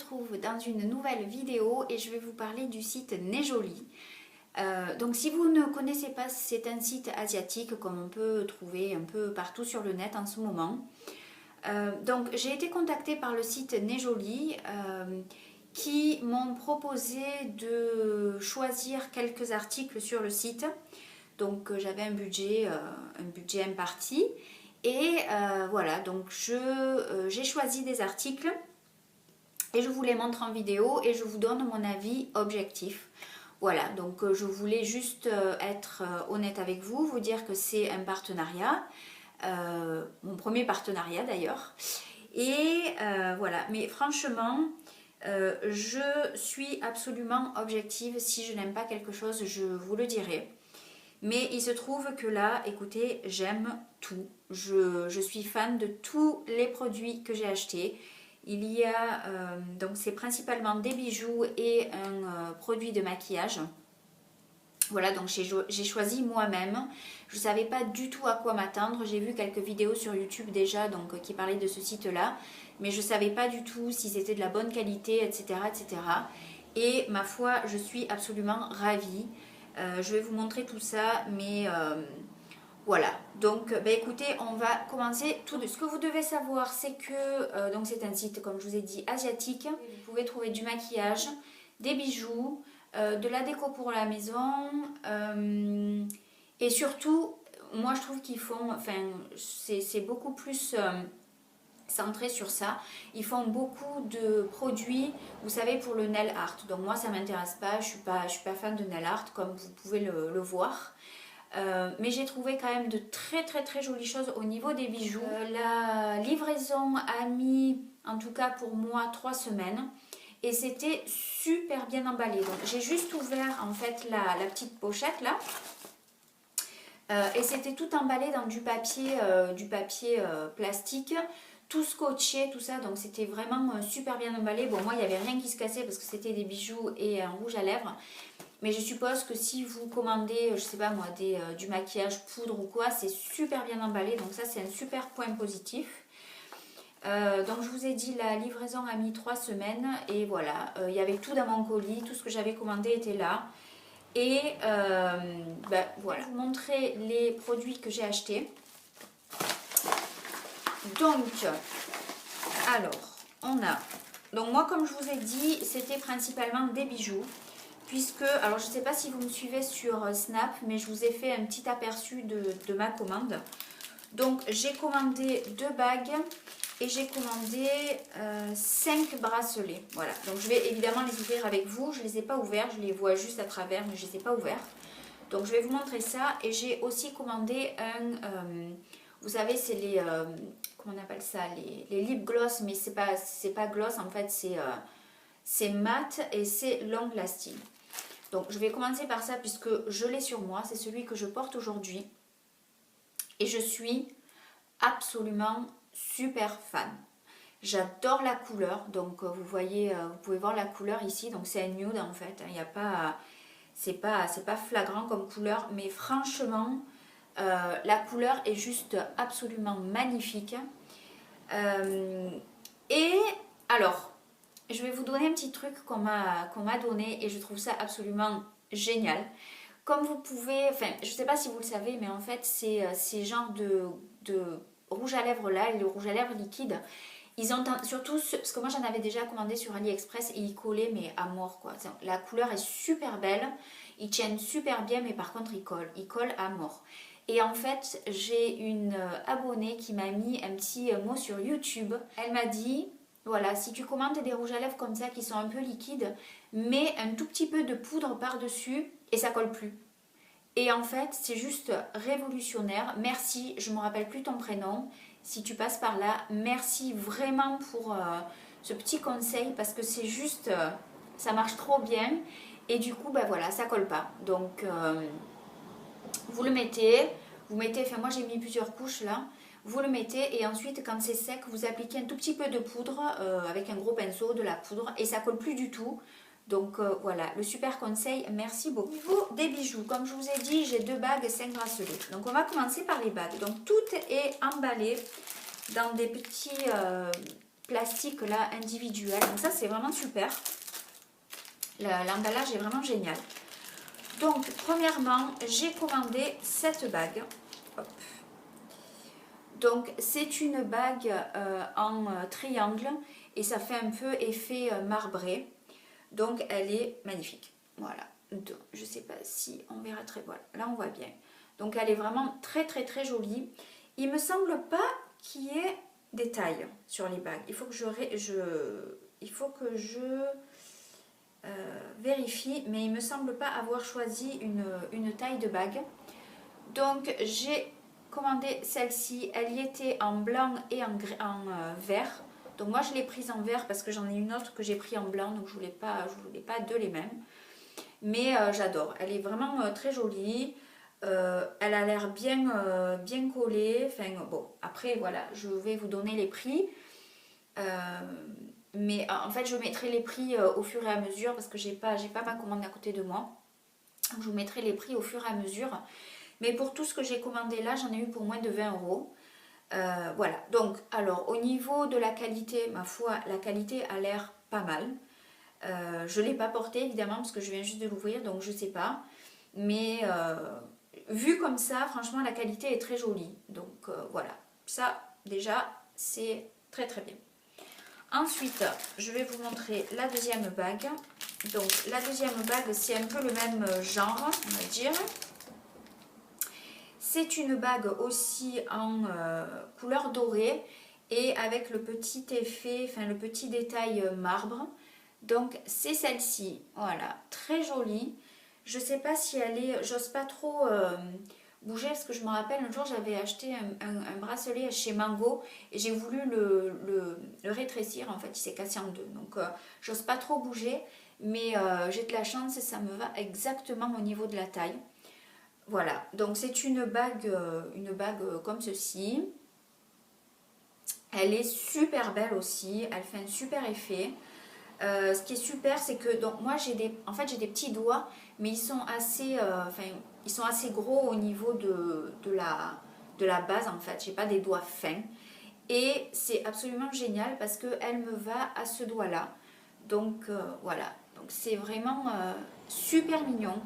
retrouve dans une nouvelle vidéo et je vais vous parler du site Nejoli. Donc si vous ne connaissez pas, c'est un site asiatique comme on peut trouver un peu partout sur le net en ce moment. Donc j'ai été contactée par le site Nejoli qui m'ont proposé de choisir quelques articles sur le site. Donc j'avais un budget imparti et voilà, donc j'ai choisi des articles et je vous les montre en vidéo et je vous donne mon avis objectif. Voilà, donc je voulais juste être honnête avec vous, vous dire que c'est un partenariat, mon premier partenariat d'ailleurs. Et voilà, mais franchement, je suis absolument objective. Si je n'aime pas quelque chose, je vous le dirai. Mais il se trouve que là, écoutez, j'aime tout. Je suis fan de tous les produits que j'ai achetés. Il y a, donc c'est principalement des bijoux et un produit de maquillage. Voilà, donc j'ai choisi moi-même. Je ne savais pas du tout à quoi m'attendre. J'ai vu quelques vidéos sur YouTube déjà donc, qui parlaient de ce site-là. Mais je ne savais pas du tout si c'était de la bonne qualité, etc., etc. Et ma foi, je suis absolument ravie. Je vais vous montrer tout ça, mais voilà. Donc, écoutez, on va commencer tout de suite. Ce que vous devez savoir, c'est que donc c'est un site, comme je vous ai dit, asiatique. Vous pouvez trouver du maquillage, des bijoux, de la déco pour la maison, et surtout, moi je trouve qu'ils font, enfin, c'est beaucoup plus centré sur ça. Ils font beaucoup de produits, vous savez, pour le nail art. Donc moi ça m'intéresse pas, je suis pas fan de nail art comme vous pouvez le voir. Mais j'ai trouvé quand même de très jolies choses au niveau des bijoux. La livraison a mis, en tout cas pour moi, 3 semaines. Et c'était super bien emballé. Donc j'ai juste ouvert en fait la petite pochette là. Et c'était tout emballé dans du papier plastique, tout scotché, tout ça, donc c'était vraiment super bien emballé. Bon, moi il n'y avait rien qui se cassait parce que c'était des bijoux et un rouge à lèvres, mais je suppose que si vous commandez, je sais pas moi, du maquillage poudre ou quoi, c'est super bien emballé, donc ça c'est un super point positif. Donc je vous ai dit, la livraison a mis 3 semaines et voilà, il y avait tout dans mon colis, tout ce que j'avais commandé était là. Et voilà, je vais vous montrer les produits que j'ai achetés. Donc, alors, on a... Donc moi, comme je vous ai dit, c'était principalement des bijoux. Puisque, alors je ne sais pas si vous me suivez sur Snap, mais je vous ai fait un petit aperçu de ma commande. Donc j'ai commandé 2 bagues et j'ai commandé 5 bracelets. Voilà, donc je vais évidemment les ouvrir avec vous. Je ne les ai pas ouverts, je les vois juste à travers, mais je ne les ai pas ouverts. Donc je vais vous montrer ça. Et j'ai aussi commandé vous savez, c'est les... comment on appelle ça, les lip gloss, mais c'est pas gloss, en fait, c'est mat et c'est long lasting. Donc je vais commencer par ça puisque je l'ai sur moi. C'est celui que je porte aujourd'hui. Et je suis absolument super fan. J'adore la couleur, donc vous voyez, vous pouvez voir la couleur ici, donc c'est un nude en fait, il n'y a pas, c'est pas flagrant comme couleur, mais franchement, la couleur est juste absolument magnifique. Et alors, je vais vous donner un petit truc qu'on m'a donné et je trouve ça absolument génial. Comme vous pouvez, enfin, je ne sais pas si vous le savez, mais en fait, ces genres de rouge à lèvres là, le rouge à lèvres liquide, ils ont surtout, parce que moi j'en avais déjà commandé sur AliExpress et ils collaient, mais à mort quoi. La couleur est super belle, ils tiennent super bien, mais par contre ils collent à mort. Et en fait, j'ai une abonnée qui m'a mis un petit mot sur YouTube. Elle m'a dit, voilà, si tu commandes des rouges à lèvres comme ça qui sont un peu liquides, mets un tout petit peu de poudre par-dessus et ça colle plus. Et en fait, c'est juste révolutionnaire. Merci, je ne me rappelle plus ton prénom. Si tu passes par là, merci vraiment pour ce petit conseil parce que c'est juste, ça marche trop bien. Et du coup, voilà, ça colle pas. Donc, vous le mettez, enfin moi j'ai mis plusieurs couches là. Vous le mettez et ensuite quand c'est sec, vous appliquez un tout petit peu de poudre avec un gros pinceau, de la poudre et ça colle plus du tout. Donc voilà, le super conseil, merci beaucoup. Au niveau des bijoux, comme je vous ai dit, j'ai 2 bagues et 5 bracelets. Donc on va commencer par les bagues. Donc tout est emballé dans des petits plastique là individuel. Donc ça c'est vraiment super. L'emballage est vraiment génial. Donc premièrement, j'ai commandé cette bague. Hop. Donc c'est une bague en triangle et ça fait un peu effet marbré. Donc elle est magnifique. Voilà. Donc, je sais pas si on verra très bien. Là on voit bien. Donc elle est vraiment très très très jolie. Il me semble pas qu'il y ait des tailles sur les bagues. Il faut que je vérifie, mais il me semble pas avoir choisi une taille de bague. Donc j'ai commandé celle-ci. Elle y était en blanc et en vert. Donc moi je l'ai prise en vert parce que j'en ai une autre que j'ai pris en blanc, donc je voulais pas deux les mêmes. Mais j'adore. Elle est vraiment très jolie. Elle a l'air bien collée. Enfin bon, après voilà, je vais vous donner les prix. Mais en fait je mettrai les prix au fur et à mesure parce que j'ai pas ma commande à côté de moi. Donc, je vous mettrai les prix au fur et à mesure. Mais pour tout ce que j'ai commandé là, j'en ai eu pour moins de 20 €. Voilà, donc alors au niveau de la qualité, ma foi, la qualité a l'air pas mal. Je ne l'ai pas porté évidemment parce que je viens juste de l'ouvrir, donc je sais pas. Mais vu comme ça, franchement, la qualité est très jolie. Donc voilà, ça déjà, c'est très très bien. Ensuite, je vais vous montrer la deuxième bague. Donc la deuxième bague, c'est un peu le même genre, on va dire. C'est une bague aussi en couleur dorée et avec le petit effet, enfin le petit détail marbre. Donc c'est celle-ci, voilà, très jolie. Je sais pas si elle est, j'ose pas trop bouger parce que je me rappelle un jour j'avais acheté un bracelet chez Mango et j'ai voulu le rétrécir, en fait il s'est cassé en deux. Donc j'ose pas trop bouger, mais j'ai de la chance et ça me va exactement au niveau de la taille. Voilà, donc c'est une bague comme ceci. Elle est super belle aussi, elle fait un super effet. Ce qui est super, c'est que donc moi j'ai des petits doigts, mais ils sont assez, ils sont assez gros au niveau de la base en fait. J'ai pas des doigts fins et c'est absolument génial parce que elle me va à ce doigt-là. Donc voilà, donc c'est vraiment super mignon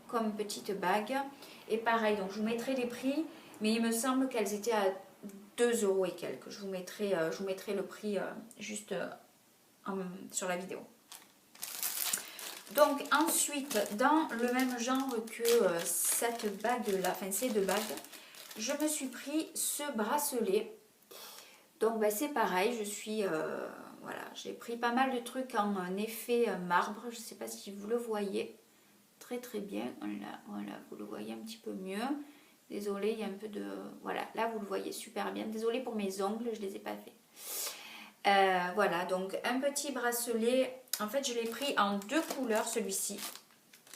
comme petite bague. Et pareil, donc je vous mettrai les prix, mais il me semble qu'elles étaient à 2 € et quelques. Je vous mettrai le prix juste sur la vidéo. Donc ensuite, dans le même genre que cette bague là, enfin ces deux bagues, je me suis pris ce bracelet. Donc ben, c'est pareil, voilà, j'ai pris pas mal de trucs en effet marbre. Je ne sais pas si vous le voyez très très bien. Voilà, vous le voyez un petit peu mieux. Désolée, il y a un peu de... Voilà, là vous le voyez super bien. Désolée pour mes ongles, je ne les ai pas faits. Voilà, donc un petit bracelet. En fait, je l'ai pris en deux couleurs, celui-ci.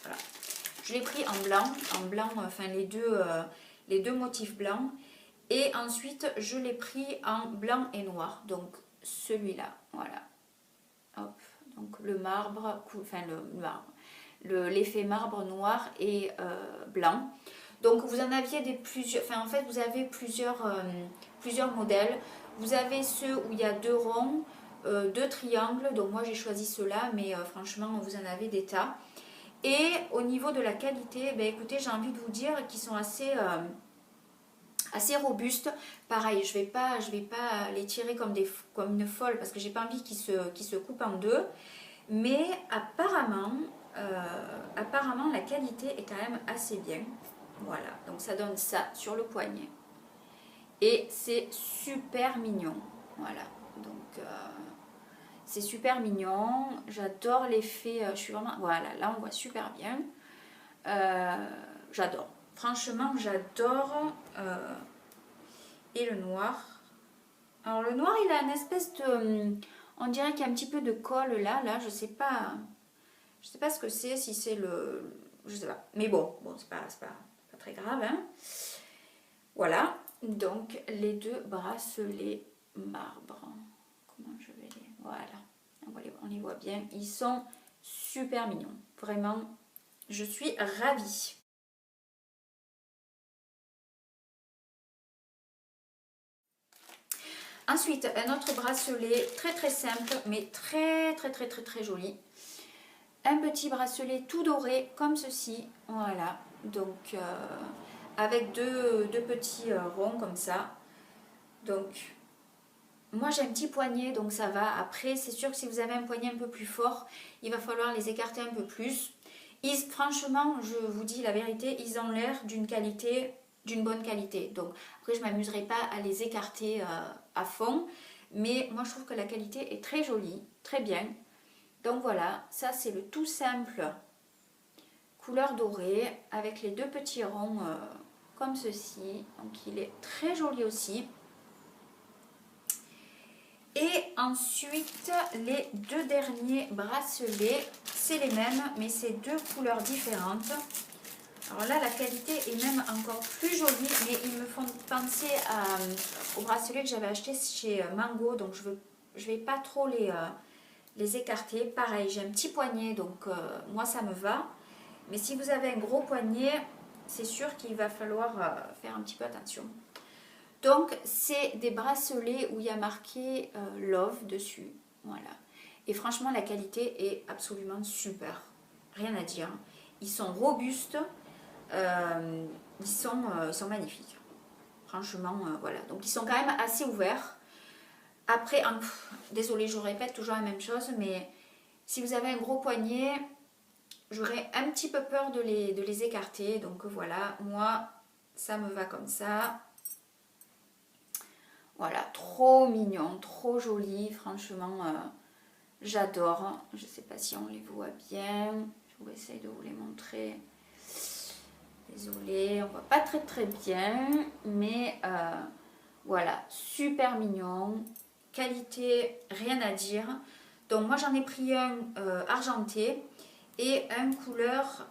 Voilà. Je l'ai pris en blanc, enfin les deux motifs blancs. Et ensuite, je l'ai pris en blanc et noir. Donc celui-là, voilà. Hop, donc le marbre, enfin l'effet marbre noir et blanc. Donc vous en aviez plusieurs, enfin en fait vous avez plusieurs modèles. Vous avez ceux où il y a deux ronds, deux triangles, donc moi j'ai choisi ceux-là, mais franchement vous en avez des tas. Et au niveau de la qualité, ben, écoutez, j'ai envie de vous dire qu'ils sont assez robustes. Pareil, je vais pas les tirer comme une folle parce que j'ai pas envie qu'ils se coupent en deux. Mais apparemment la qualité est quand même assez bien. Voilà, donc ça donne ça sur le poignet. Et c'est super mignon. Voilà, donc c'est super mignon. J'adore l'effet. Je suis vraiment... Voilà, là on voit super bien. J'adore. Franchement, j'adore. Et le noir. Alors le noir, il a une espèce de... On dirait qu'il y a un petit peu de colle là. Là, je sais pas ce que c'est, si c'est le... Je sais pas. Mais bon c'est pas très grave. Hein. Voilà. Donc, les deux bracelets marbre. Comment je vais les... Voilà. On les voit bien. Ils sont super mignons. Vraiment, je suis ravie. Ensuite, un autre bracelet très simple, mais très joli. Un petit bracelet tout doré, comme ceci. Voilà, donc avec deux petits ronds comme ça. Donc, moi j'ai un petit poignet, donc ça va. Après, c'est sûr que si vous avez un poignet un peu plus fort, il va falloir les écarter un peu plus. Franchement, je vous dis la vérité, ils ont l'air d'une bonne qualité. Donc après, je ne m'amuserai pas à les écarter à fond. Mais moi, je trouve que la qualité est très jolie, très bien. Donc voilà, ça c'est le tout simple couleur dorée avec les deux petits ronds comme ceci. Donc il est très joli aussi. Et ensuite, les deux derniers bracelets, c'est les mêmes, mais c'est deux couleurs différentes. Alors là, la qualité est même encore plus jolie, mais ils me font penser au bracelet que j'avais acheté chez Mango, donc je ne vais pas trop les écarter. Pareil, j'ai un petit poignet, donc moi ça me va. Mais si vous avez un gros poignet, c'est sûr qu'il va falloir faire un petit peu attention. Donc, c'est des bracelets où il y a marqué Love dessus. Voilà. Et franchement, la qualité est absolument super. Rien à dire. Ils sont robustes. Ils sont magnifiques. Franchement, voilà. Donc, ils sont quand même assez ouverts. Après, désolé, je répète toujours la même chose, mais si vous avez un gros poignet, j'aurais un petit peu peur de les écarter. Donc, voilà. Moi, ça me va comme ça. Voilà, trop mignon, trop joli, franchement, j'adore. Je ne sais pas si on les voit bien, je vais essayer de vous les montrer. Désolée, on ne voit pas très bien, mais voilà, super mignon, qualité, rien à dire. Donc moi j'en ai pris un argenté et un couleur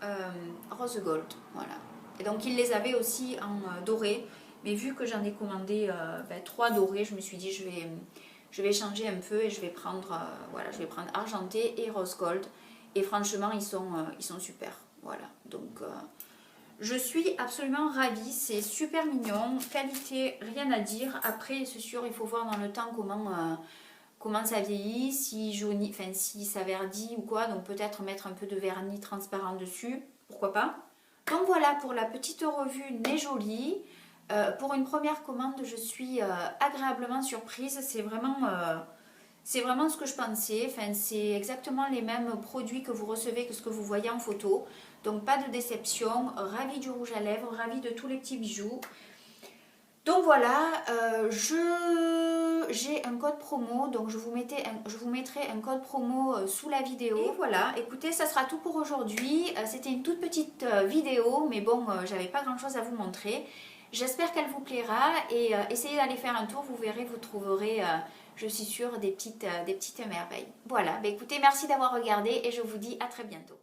rose gold, voilà. Et donc il les avait aussi en doré. Mais vu que j'en ai commandé 3 dorés, je me suis dit je vais changer un peu et je vais prendre voilà, je vais prendre argenté et rose gold. Et franchement, ils sont super. Voilà. Donc je suis absolument ravie, c'est super mignon, qualité, rien à dire. Après, c'est sûr, il faut voir dans le temps comment ça vieillit, si jaunit, enfin si ça verdit ou quoi. Donc peut-être mettre un peu de vernis transparent dessus, pourquoi pas. Donc voilà pour la petite revue Nez Jolie. Pour une première commande, je suis agréablement surprise. C'est vraiment ce que je pensais. Enfin, c'est exactement les mêmes produits que vous recevez que ce que vous voyez en photo. Donc pas de déception. Ravie du rouge à lèvres, ravie de tous les petits bijoux. Donc voilà, j'ai un code promo, donc je vous mettrai un code promo sous la vidéo. Et voilà, écoutez, ça sera tout pour aujourd'hui. C'était une toute petite vidéo, mais bon, j'avais pas grand chose à vous montrer. J'espère qu'elle vous plaira et essayez d'aller faire un tour, vous verrez, vous trouverez, je suis sûre, des petites merveilles. Voilà, bah écoutez, merci d'avoir regardé et je vous dis à très bientôt.